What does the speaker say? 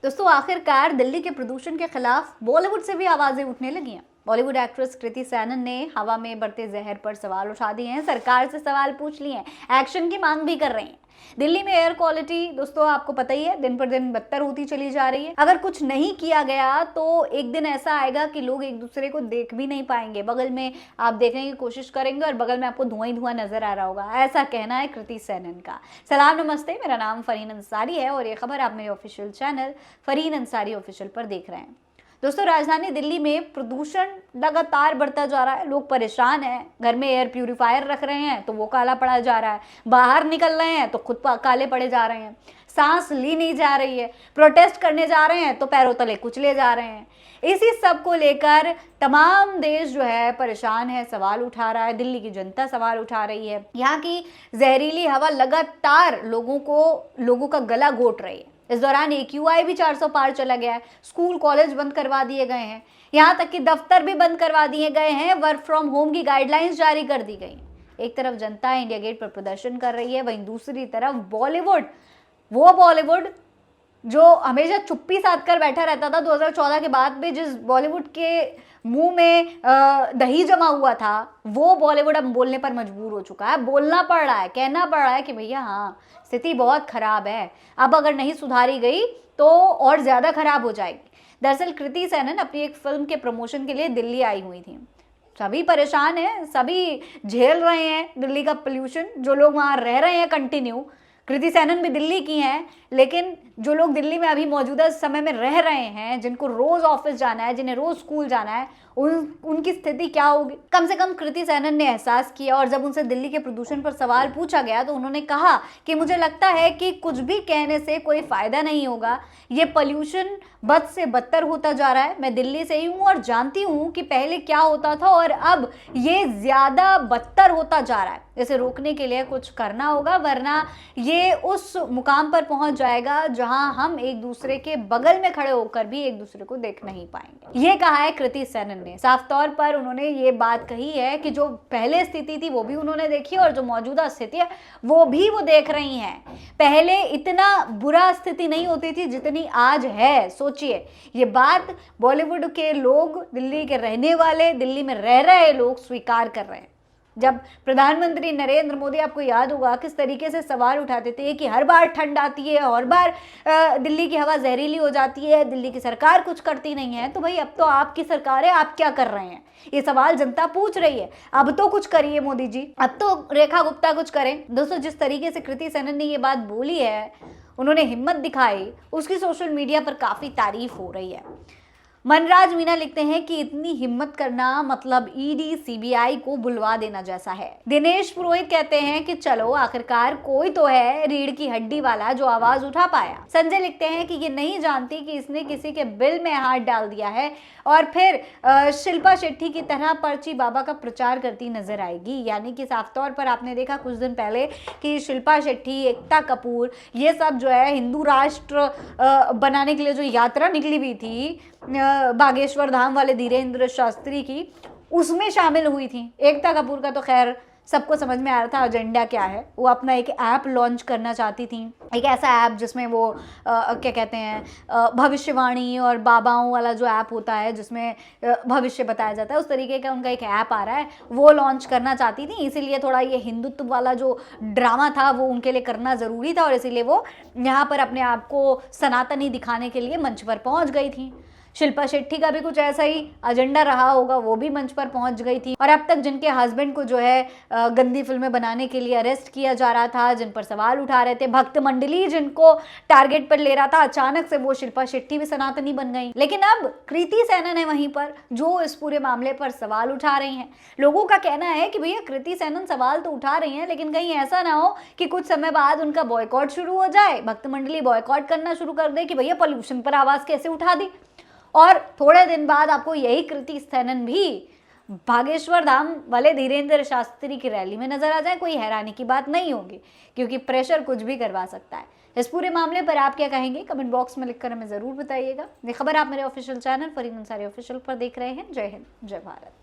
दोस्तों आखिरकार दिल्ली के प्रदूषण के खिलाफ बॉलीवुड से भी आवाजें उठने लगी हैं। बॉलीवुड एक्ट्रेस कृति सैनन ने हवा में बढ़ते जहर पर सवाल उठा दिए हैं, सरकार से सवाल पूछ लिए हैं, एक्शन की मांग भी कर रही हैं। दिल्ली में एयर क्वालिटी दोस्तों आपको पता ही है, दिन पर दिन बदतर होती चली जा रही है। अगर कुछ नहीं किया गया तो एक दिन ऐसा आएगा कि लोग एक दूसरे को देख भी नहीं पाएंगे। बगल में आप देखने की कोशिश करेंगे और बगल में आपको धुआं ही धुआं नजर आ रहा होगा। ऐसा कहना है कृति सैनन का। सलाम नमस्ते, मेरा नाम फरहीन अंसारी है और ये खबर आप मेरे official channel Farheen Ansari official पर देख रहे हैं। दोस्तों राजधानी दिल्ली में प्रदूषण लगातार बढ़ता जा रहा है, लोग परेशान हैं। घर में एयर प्यूरिफायर रख रहे हैं तो वो काला पड़ा जा रहा है, बाहर निकल रहे हैं तो खुद काले पड़े जा रहे हैं, सांस ली नहीं जा रही है, प्रोटेस्ट करने जा रहे हैं तो पैरों तले कुचले जा रहे हैं। इसी सब को लेकर तमाम देश जो है परेशान है, सवाल उठा रहा है। दिल्ली की जनता सवाल उठा रही है। यहाँ की जहरीली हवा लगातार लोगों का गला घोट रही है। इस दौरान AQI भी 400 पार चला गया है। स्कूल कॉलेज बंद करवा दिए गए हैं, यहाँ तक कि दफ्तर भी बंद करवा दिए गए हैं। वर्क फ्रॉम होम की गाइडलाइंस जारी कर दी गई। एक तरफ जनता इंडिया गेट पर प्रदर्शन कर रही है, वहीं दूसरी तरफ बॉलीवुड जो हमेशा चुप्पी साध कर बैठा रहता था 2014 के बाद भी, जिस बॉलीवुड के मुंह में दही जमा हुआ था, वो बॉलीवुड अब बोलने पर मजबूर हो चुका है। बोलना पड़ रहा है, कहना पड़ रहा है कि भैया हाँ, स्थिति बहुत खराब है, अब अगर नहीं सुधारी गई तो और ज्यादा खराब हो जाएगी। दरअसल कृति सैनन अपनी एक फिल्म के प्रमोशन के लिए दिल्ली आई हुई थी। सभी परेशान हैं, सभी झेल रहे हैं दिल्ली का पोल्यूशन। जो लोग वहां रह रहे हैं कंटिन्यू, कृति सैनन भी दिल्ली की हैं, लेकिन जो लोग दिल्ली में अभी मौजूदा समय में रह रहे हैं, जिनको रोज ऑफिस जाना है, जिन्हें रोज स्कूल जाना है, उनकी स्थिति क्या होगी। कम से कम कृति सैनन ने एहसास किया और जब उनसे दिल्ली के प्रदूषण पर सवाल पूछा गया तो उन्होंने कहा कि मुझे लगता है कि कुछ भी कहने से कोई फायदा नहीं होगा। ये पोल्यूशन बद से बदतर होता जा रहा है। मैं दिल्ली से ही हूँ और जानती हूँ कि पहले क्या होता था और अब ये ज्यादा बदतर होता जा रहा है। इसे रोकने के लिए कुछ करना होगा, वरना ये उस मुकाम पर पहुंच जाएगा जहां हम एक दूसरे के बगल में खड़े होकर भी एक दूसरे को देख नहीं पाएंगे। ये कहा है कृति सैनन ने। साफ तौर पर उन्होंने ये बात कही है कि जो पहले स्थिति थी वो भी उन्होंने देखी और जो मौजूदा स्थिति है वो भी वो देख रही हैं। पहले इतना बुरा स्थिति नहीं होती थी जितनी आज है। सोचिए, ये बात बॉलीवुड के लोग, दिल्ली के रहने वाले, दिल्ली में रह रहे लोग स्वीकार कर रहे हैं। जब प्रधानमंत्री नरेंद्र मोदी, आपको याद होगा, किस तरीके से सवाल उठाते थे कि हर बार ठंड आती है, हर बार दिल्ली की हवा जहरीली हो जाती है, दिल्ली की सरकार कुछ करती नहीं है। तो भाई अब तो आपकी सरकार है, आप क्या कर रहे हैं? ये सवाल जनता पूछ रही है। अब तो कुछ करिए मोदी जी, अब तो रेखा गुप्ता कुछ करें। दोस्तों जिस तरीके से कृति सैनन ने ये बात बोली है, उन्होंने हिम्मत दिखाई, उसकी सोशल मीडिया पर काफी तारीफ हो रही है। मनराज मीना लिखते हैं कि इतनी हिम्मत करना मतलब ED CBI को बुलवा देना जैसा है। दिनेश पुरोहित कहते हैं कि चलो आखिरकार कोई तो है रीढ़ की हड्डी वाला जो आवाज उठा पाया। संजय लिखते हैं कि ये नहीं जानती कि इसने किसी के बिल में हाथ डाल दिया है और फिर शिल्पा शेट्टी की तरह पर्ची बाबा का प्रचार करती नजर आएगी। यानी कि साफ तौर पर आपने देखा कुछ दिन पहले कि शिल्पा शेट्टी, एकता कपूर, ये सब जो है हिंदू राष्ट्र बनाने के लिए जो यात्रा निकली हुई थी बागेश्वर धाम वाले धीरेन्द्र शास्त्री की, उसमें शामिल हुई थी। एकता कपूर का तो खैर सबको समझ में आ रहा था एजेंडा क्या है। वो अपना एक ऐप लॉन्च करना चाहती थी, एक ऐसा ऐप जिसमें वो क्या कहते हैं, भविष्यवाणी और बाबाओं वाला जो ऐप होता है जिसमें भविष्य बताया जाता है, उस तरीके का उनका एक ऐप आ रहा है, वो लॉन्च करना चाहती थी। इसीलिए थोड़ा ये हिंदुत्व वाला जो ड्रामा था वो उनके लिए करना ज़रूरी था और इसीलिए वो यहाँ पर अपने आप को सनातनी दिखाने के लिए मंच पर पहुँच गई थी। शिल्पा शेट्टी का भी कुछ ऐसा ही एजेंडा रहा होगा, वो भी मंच पर पहुंच गई थी। और अब तक जिनके हस्बैंड को जो है गंदी फिल्में बनाने के लिए अरेस्ट किया जा रहा था, जिन पर सवाल उठा रहे थे, भक्त मंडली जिनको टारगेट पर ले रहा था, अचानक से वो शिल्पा शेट्टी भी सनातनी बन गई। लेकिन अब कृति सैनन है वहीं पर जो इस पूरे मामले पर सवाल उठा रही हैं। लोगों का कहना है कि भैया कृति सैनन सवाल तो उठा रही हैं, लेकिन कहीं ऐसा ना हो कि कुछ समय बाद उनका बॉयकॉट शुरू हो जाए, भक्त मंडली बॉयकॉट करना शुरू कर दे कि भैया पोल्यूशन पर आवाज कैसे उठा दी। और थोड़े दिन बाद आपको यही कृति सैनन भी बागेश्वर धाम वाले धीरेन्द्र शास्त्री की रैली में नजर आ जाए, कोई हैरानी की बात नहीं होगी, क्योंकि प्रेशर कुछ भी करवा सकता है। इस पूरे मामले पर आप क्या कहेंगे, कमेंट बॉक्स में लिखकर हमें जरूर बताइएगा। ये खबर आप मेरे official channel Farheen Ansari official पर देख रहे हैं। जय हिंद, जय भारत।